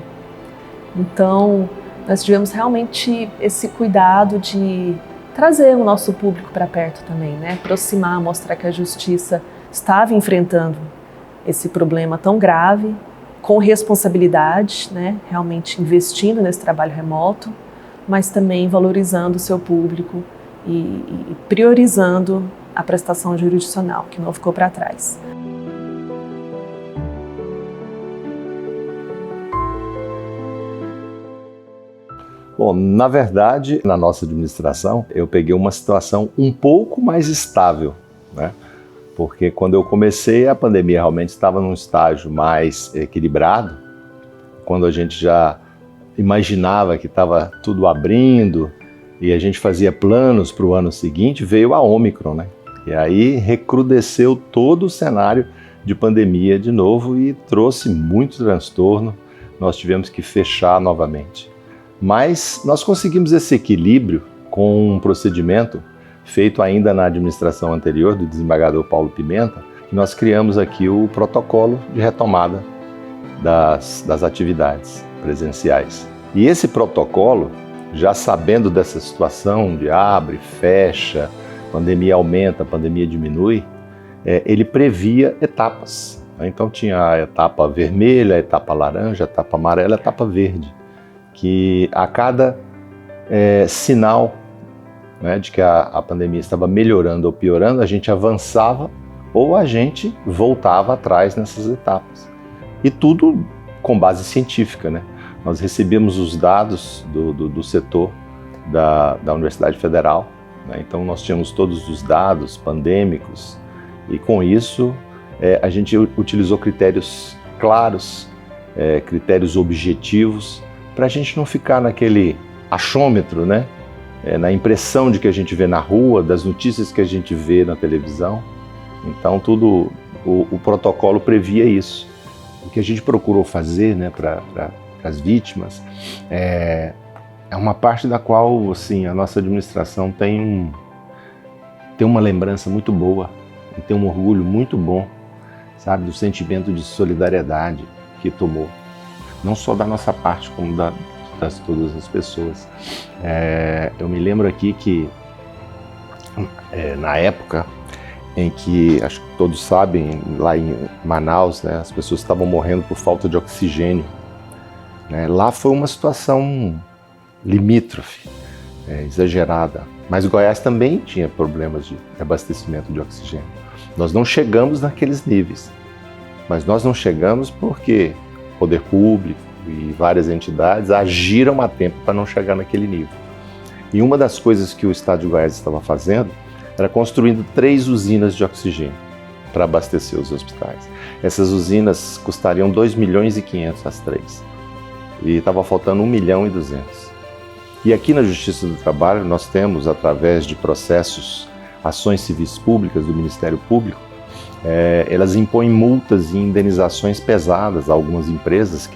Então, nós tivemos realmente esse cuidado de trazer o nosso público para perto também, né? Aproximar, mostrar que a justiça estava enfrentando esse problema tão grave, com responsabilidade, né? Realmente investindo nesse trabalho remoto, mas também valorizando o seu público e priorizando a prestação jurisdicional, que não ficou para trás. Bom, na verdade, na nossa administração, eu peguei uma situação um pouco mais estável, né? Porque quando eu comecei, a pandemia realmente estava num estágio mais equilibrado, quando a gente já imaginava que estava tudo abrindo e a gente fazia planos para o ano seguinte, veio a Ômicron, né? E aí recrudesceu todo o cenário de pandemia de novo e trouxe muito transtorno, nós tivemos que fechar novamente. Mas nós conseguimos esse equilíbrio com um procedimento feito ainda na administração anterior do desembargador Paulo Pimenta, que nós criamos aqui o protocolo de retomada das atividades presenciais. E esse protocolo, já sabendo dessa situação de abre, fecha, pandemia aumenta, pandemia diminui, ele previa etapas. Então tinha a etapa vermelha, a etapa laranja, a etapa amarela, a etapa verde, que a cada sinal, né, de que a pandemia estava melhorando ou piorando, a gente avançava ou a gente voltava atrás nessas etapas. E tudo com base científica, né? Nós recebemos os dados do setor da Universidade Federal, né? Então nós tínhamos todos os dados pandêmicos e com isso a gente utilizou critérios claros, critérios objetivos, para a gente não ficar naquele achômetro, né? Na impressão de que a gente vê na rua, das notícias que a gente vê na televisão. Então tudo, o protocolo previa isso. O que a gente procurou fazer, né, para as vítimas é uma parte da qual, assim, a nossa administração tem uma lembrança muito boa e tem um orgulho muito bom, sabe, do sentimento de solidariedade que tomou, não só da nossa parte, como das todas as pessoas. Eu me lembro aqui que na época em que, acho que todos sabem, lá em Manaus, né, as pessoas estavam morrendo por falta de oxigênio, né? Lá foi uma situação limítrofe, exagerada, mas Goiás também tinha problemas de abastecimento de oxigênio. Nós não chegamos naqueles níveis, mas nós não chegamos porque o poder público e várias entidades agiram a tempo para não chegar naquele nível. E uma das coisas que o Estado de Goiás estava fazendo era construindo 3 usinas de oxigênio para abastecer os hospitais. Essas usinas custariam 2,5 milhões as 3. E estava faltando 1,2 milhão. E aqui na Justiça do Trabalho nós temos, através de processos, ações civis públicas do Ministério Público, elas impõem multas e indenizações pesadas a algumas empresas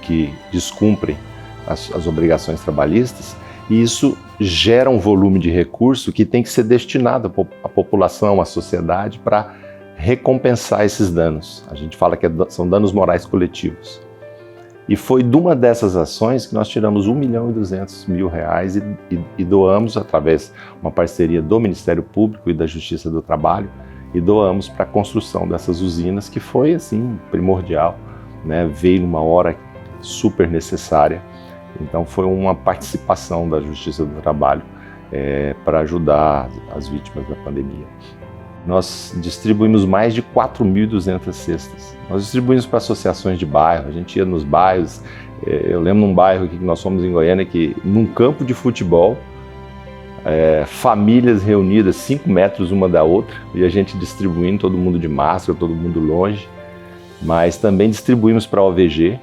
que descumprem as obrigações trabalhistas, e isso gera um volume de recurso que tem que ser destinado à população, à sociedade, para recompensar esses danos. A gente fala que são danos morais coletivos. E foi de uma dessas ações que nós tiramos R$1,2 milhão e doamos, através de uma parceria do Ministério Público e da Justiça do Trabalho, e doamos para a construção dessas usinas, que foi, assim, primordial, né? Veio numa hora super necessária. Então foi uma participação da Justiça do Trabalho para ajudar as vítimas da pandemia. Nós distribuímos mais de 4.200 cestas. Nós distribuímos para associações de bairro, a gente ia nos bairros. Eu lembro num bairro aqui que nós fomos em Goiânia, que num campo de futebol, famílias reunidas 5 metros uma da outra, e a gente distribuindo, todo mundo de máscara, todo mundo longe. Mas também distribuímos para a OVG,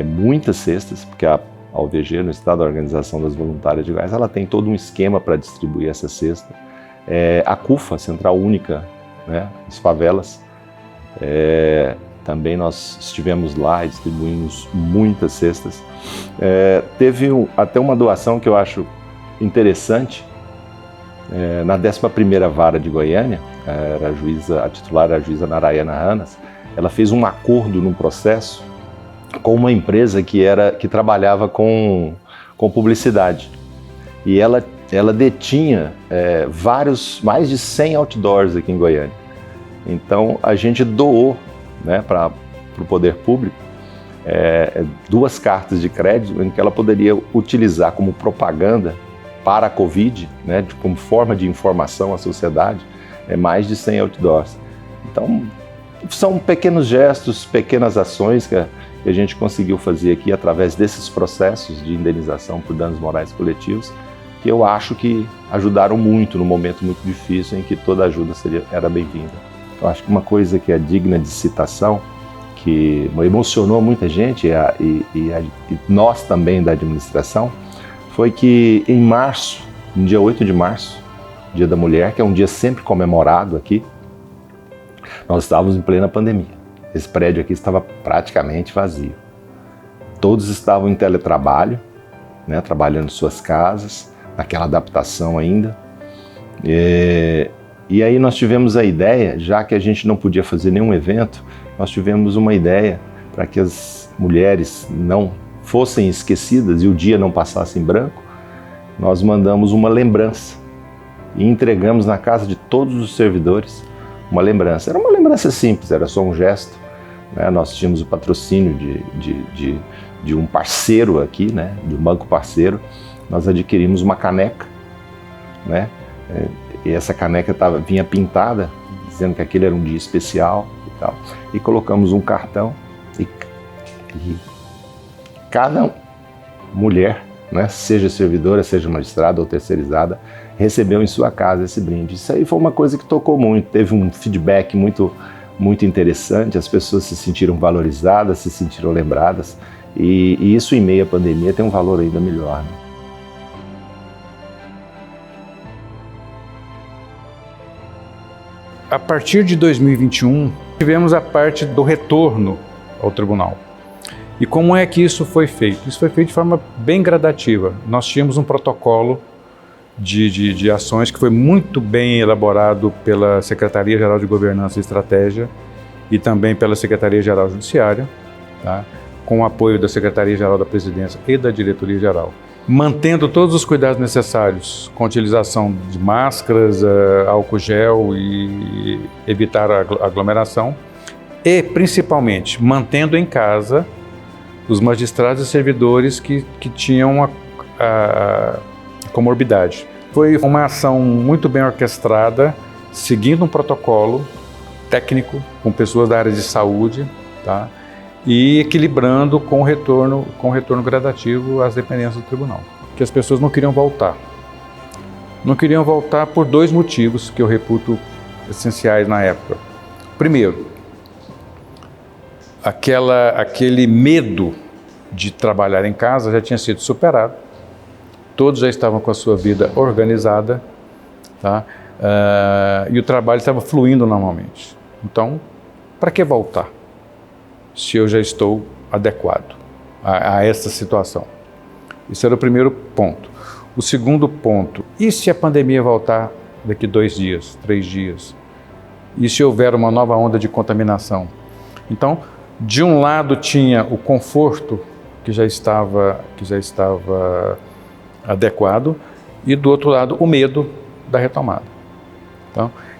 muitas cestas, porque a OVG, no estado da Organização das Voluntárias de Goiás, ela tem todo um esquema para distribuir essa cesta. A CUFA, Central Única, né, as favelas, também nós estivemos lá e distribuímos muitas cestas. Teve até uma doação que eu acho interessante, na 11ª Vara de Goiânia, a titular era a juíza Narayana Ranas. Ela fez um acordo num processo com uma empresa que trabalhava com publicidade. E ela detinha mais de 100 outdoors aqui em Goiânia. Então a gente doou, né, para o poder público 2 cartas de crédito em que ela poderia utilizar como propaganda para a Covid, né, como forma de informação à sociedade, mais de 100 outdoors. Então são pequenos gestos, pequenas ações que a gente conseguiu fazer aqui através desses processos de indenização por danos morais coletivos, que eu acho que ajudaram muito num momento muito difícil em que toda ajuda era bem-vinda. Eu acho que uma coisa que é digna de citação, que emocionou muita gente e nós também da administração, foi que em março, no dia 8 de março, Dia da Mulher, que é um dia sempre comemorado aqui, nós estávamos em plena pandemia. Esse prédio aqui estava praticamente vazio. Todos estavam em teletrabalho, né, trabalhando em suas casas, naquela adaptação ainda. E aí nós tivemos a ideia, já que a gente não podia fazer nenhum evento, nós tivemos uma ideia para que as mulheres não fossem esquecidas e o dia não passasse em branco, nós mandamos uma lembrança e entregamos na casa de todos os servidores uma lembrança. Era uma lembrança simples, era só um gesto, né? Nós tínhamos o patrocínio de um parceiro aqui, né? De um banco parceiro. Nós adquirimos uma caneca, né? E essa caneca vinha pintada, dizendo que aquele era um dia especial e tal. E colocamos um cartão e cada mulher, né, seja servidora, seja magistrada ou terceirizada, recebeu em sua casa esse brinde. Isso aí foi uma coisa que tocou muito, teve um feedback muito interessante, as pessoas se sentiram valorizadas, se sentiram lembradas, e isso em meio à pandemia tem um valor ainda melhor, né? A partir de 2021, tivemos a parte do retorno ao tribunal. E como é que isso foi feito? Isso foi feito de forma bem gradativa. Nós tínhamos um protocolo de ações que foi muito bem elaborado pela Secretaria-Geral de Governança e Estratégia e também pela Secretaria-Geral Judiciária, tá? Com o apoio da Secretaria-Geral da Presidência e da Diretoria-Geral, mantendo todos os cuidados necessários com a utilização de máscaras, álcool gel e evitar a aglomeração, e principalmente mantendo em casa os magistrados e servidores que tinham a comorbidade. Foi uma ação muito bem orquestrada, seguindo um protocolo técnico, com pessoas da área de saúde, tá? E equilibrando com o retorno gradativo às dependências do tribunal. Que as pessoas não queriam voltar. Não queriam voltar por dois motivos que eu reputo essenciais na época. Primeiro, aquele medo de trabalhar em casa já tinha sido superado. Todos já estavam com a sua vida organizada, tá? E o trabalho estava fluindo normalmente. Então, para que voltar, se eu já estou adequado a essa situação? Esse era o primeiro ponto. O segundo ponto, e se a pandemia voltar daqui 2 dias, 3 dias? E se houver uma nova onda de contaminação? Então, de um lado tinha o conforto que já estava adequado e do outro lado o medo da retomada.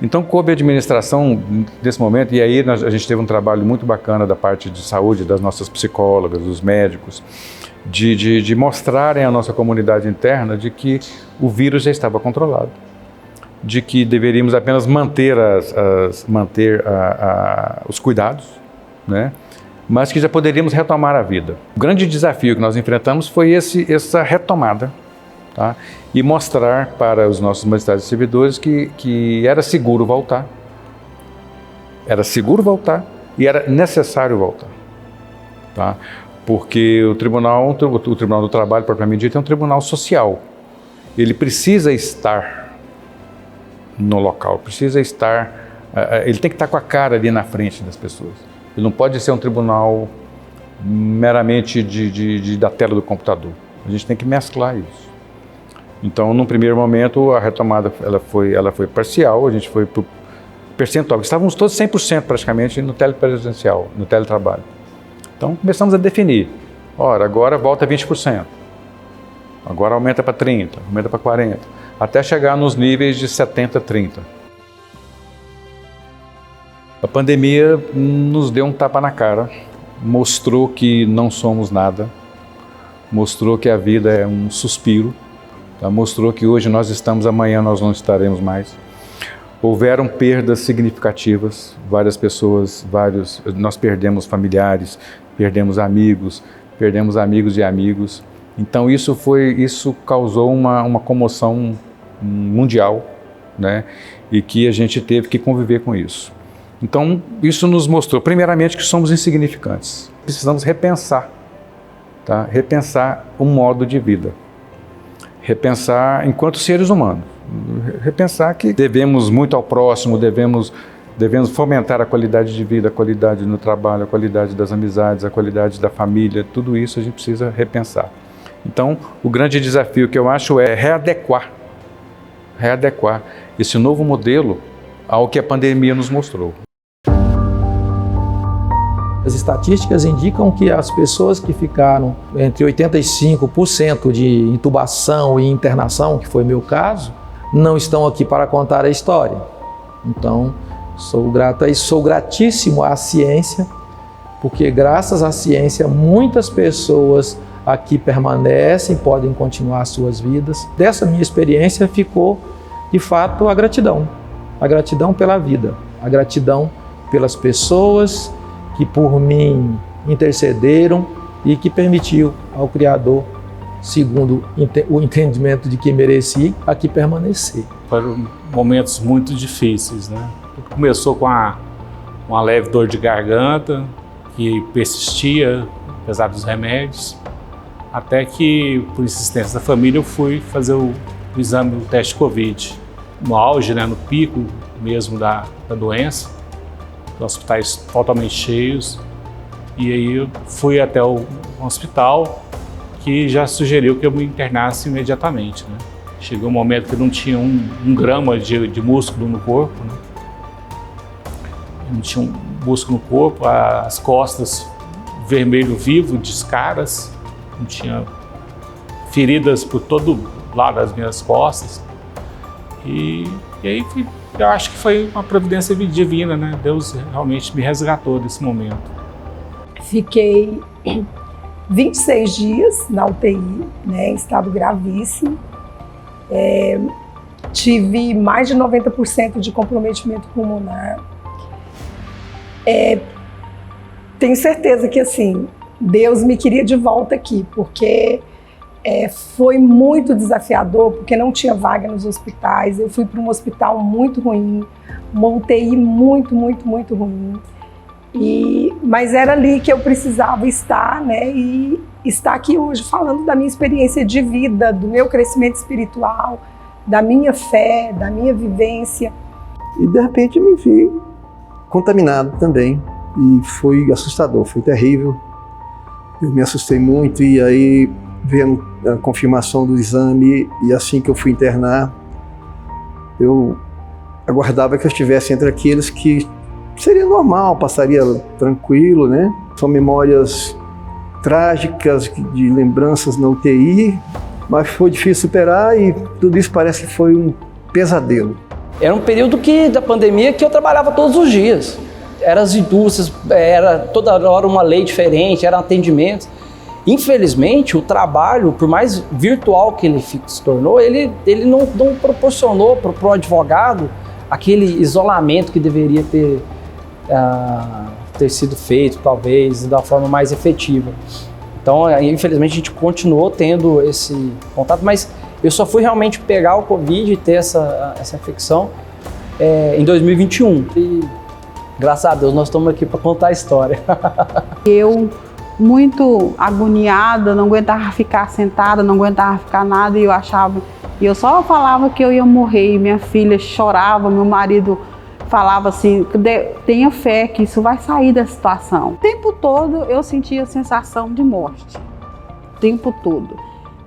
Então coube a administração nesse momento, e aí a gente teve um trabalho muito bacana da parte de saúde, das nossas psicólogas, dos médicos, de mostrarem à nossa comunidade interna de que o vírus já estava controlado, de que deveríamos apenas manter os cuidados, né? Mas que já poderíamos retomar a vida. O grande desafio que nós enfrentamos foi essa retomada, tá? E mostrar para os nossos magistrados e servidores que era seguro voltar. Era seguro voltar e era necessário voltar, tá? Porque o Tribunal do Trabalho, propriamente dito, é um tribunal social. Ele precisa estar no local, ele tem que estar com a cara ali na frente das pessoas. Ele não pode ser um tribunal meramente da tela do computador. A gente tem que mesclar isso. Então, num primeiro momento, a retomada ela foi parcial, a gente foi para o percentual. Estávamos todos 100% praticamente no telepresencial, no teletrabalho. Então, começamos a definir. Ora, agora volta a 20%. Agora aumenta para 30%, aumenta para 40%, até chegar nos níveis de 70%, 30%. A pandemia nos deu um tapa na cara, mostrou que não somos nada, mostrou que a vida é um suspiro, tá? Mostrou que hoje nós estamos, amanhã nós não estaremos mais. Houveram perdas significativas, várias pessoas, nós perdemos familiares, perdemos amigos de amigos. Então isso causou uma comoção mundial, né? E que a gente teve que conviver com isso. Então, isso nos mostrou, primeiramente, que somos insignificantes. Precisamos repensar, tá? Repensar o modo de vida. Repensar enquanto seres humanos. Repensar que devemos muito ao próximo, devemos fomentar a qualidade de vida, a qualidade no trabalho, a qualidade das amizades, a qualidade da família. Tudo isso a gente precisa repensar. Então, o grande desafio que eu acho é readequar esse novo modelo ao que a pandemia nos mostrou. As estatísticas indicam que as pessoas que ficaram entre 85% de intubação e internação, que foi meu caso, não estão aqui para contar a história. Então, sou grato e sou gratíssimo à ciência, porque graças à ciência muitas pessoas aqui permanecem, podem continuar suas vidas. Dessa minha experiência ficou, de fato, a gratidão pela vida, a gratidão pelas pessoas que por mim intercederam e que permitiu ao Criador, segundo o entendimento de que mereci, aqui permanecer. Foram momentos muito difíceis, né? Começou com uma leve dor de garganta, que persistia, apesar dos remédios, até que, por insistência da família, eu fui fazer o exame do teste Covid. No auge, né, no pico mesmo da doença, hospitais totalmente cheios, e aí eu fui até o hospital, que já sugeriu que eu me internasse imediatamente, né? Chegou um momento que não tinha um grama de músculo no corpo, né? Não tinha um músculo no corpo, as costas vermelho vivo, descaras, não tinha feridas por todo lado das minhas costas. E aí eu acho que foi uma providência divina, né? Deus realmente me resgatou desse momento. Fiquei 26 dias na UTI, né, em estado gravíssimo. Tive mais de 90% de comprometimento pulmonar. Tenho certeza que, assim, Deus me queria de volta aqui, porque foi muito desafiador, porque não tinha vaga nos hospitais. Eu fui para um hospital muito ruim, uma UTI muito, muito, muito ruim. Mas era ali que eu precisava estar, né? E estar aqui hoje falando da minha experiência de vida, do meu crescimento espiritual, da minha fé, da minha vivência. E de repente eu me vi contaminado também. E foi assustador, foi terrível. Eu me assustei muito e aí veio a confirmação do exame, e assim que eu fui internar, eu aguardava que eu estivesse entre aqueles que seria normal, passaria tranquilo, né? São memórias trágicas de lembranças na UTI, mas foi difícil superar e tudo isso parece que foi um pesadelo. Era um período da pandemia que eu trabalhava todos os dias. Eram as indústrias, era toda hora uma lei diferente, eram atendimentos. Infelizmente, o trabalho, por mais virtual que ele se tornou, ele não proporcionou para o advogado aquele isolamento que deveria ter sido feito, talvez, da forma mais efetiva. Então, infelizmente, a gente continuou tendo esse contato, mas eu só fui realmente pegar o Covid e ter essa infecção em 2021. E, graças a Deus, nós estamos aqui para contar a história. Eu, muito agoniada, não aguentava ficar sentada, não aguentava ficar nada, e eu só falava que eu ia morrer, e minha filha chorava, meu marido falava assim, tenha fé que isso vai sair da situação. O tempo todo eu sentia a sensação de morte, o tempo todo.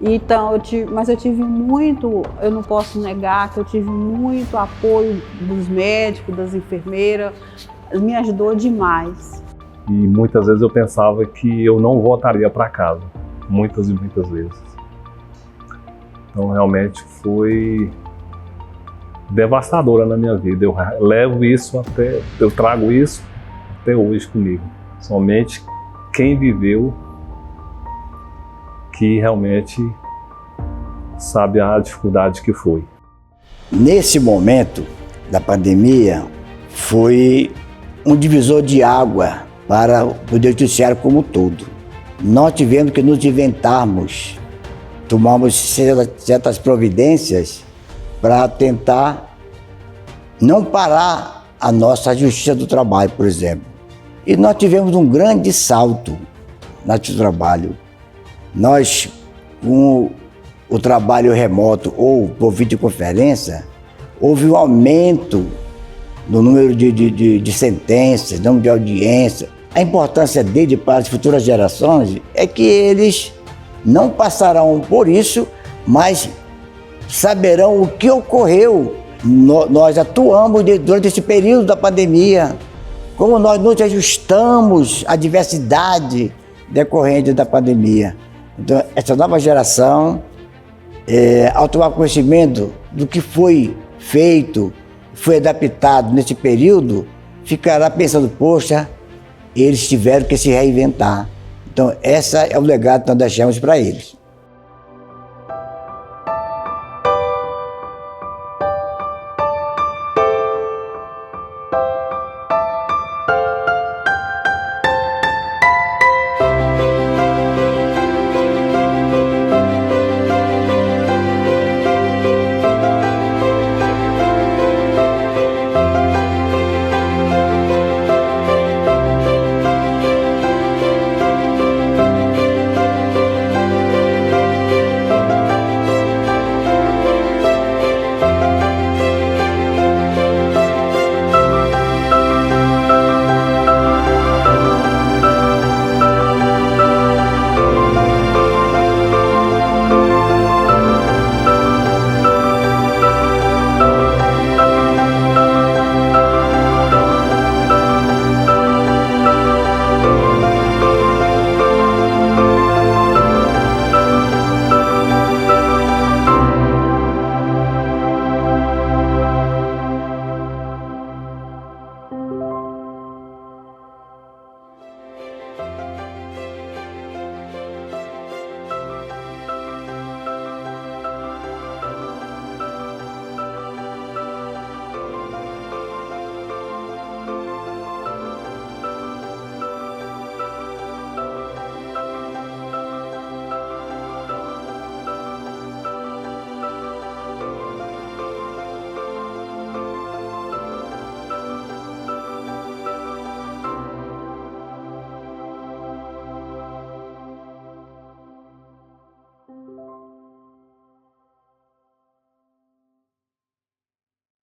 Então, mas eu tive muito, eu não posso negar que eu tive muito apoio dos médicos, das enfermeiras, me ajudou demais. E muitas vezes eu pensava que eu não voltaria para casa, muitas e muitas vezes. Então realmente foi devastadora na minha vida. Eu levo isso eu trago isso até hoje comigo. Somente quem viveu que realmente sabe a dificuldade que foi. Nesse momento da pandemia foi um divisor de água para o Poder Judiciário como um todo. Nós tivemos que nos inventarmos, tomamos certas providências para tentar não parar a nossa Justiça do Trabalho, por exemplo. E nós tivemos um grande salto na Justiça do Trabalho. Nós, com o trabalho remoto ou por videoconferência, houve um aumento no número de sentenças, número de audiência. A importância dele para as futuras gerações é que eles não passarão por isso, mas saberão o que ocorreu. Nós atuamos durante esse período da pandemia como nós nos ajustamos à diversidade decorrente da pandemia. Então, essa nova geração, ao tomar conhecimento do que foi feito, foi adaptado nesse período, ficará pensando, poxa, eles tiveram que se reinventar. Então, esse é o legado que nós deixamos para eles.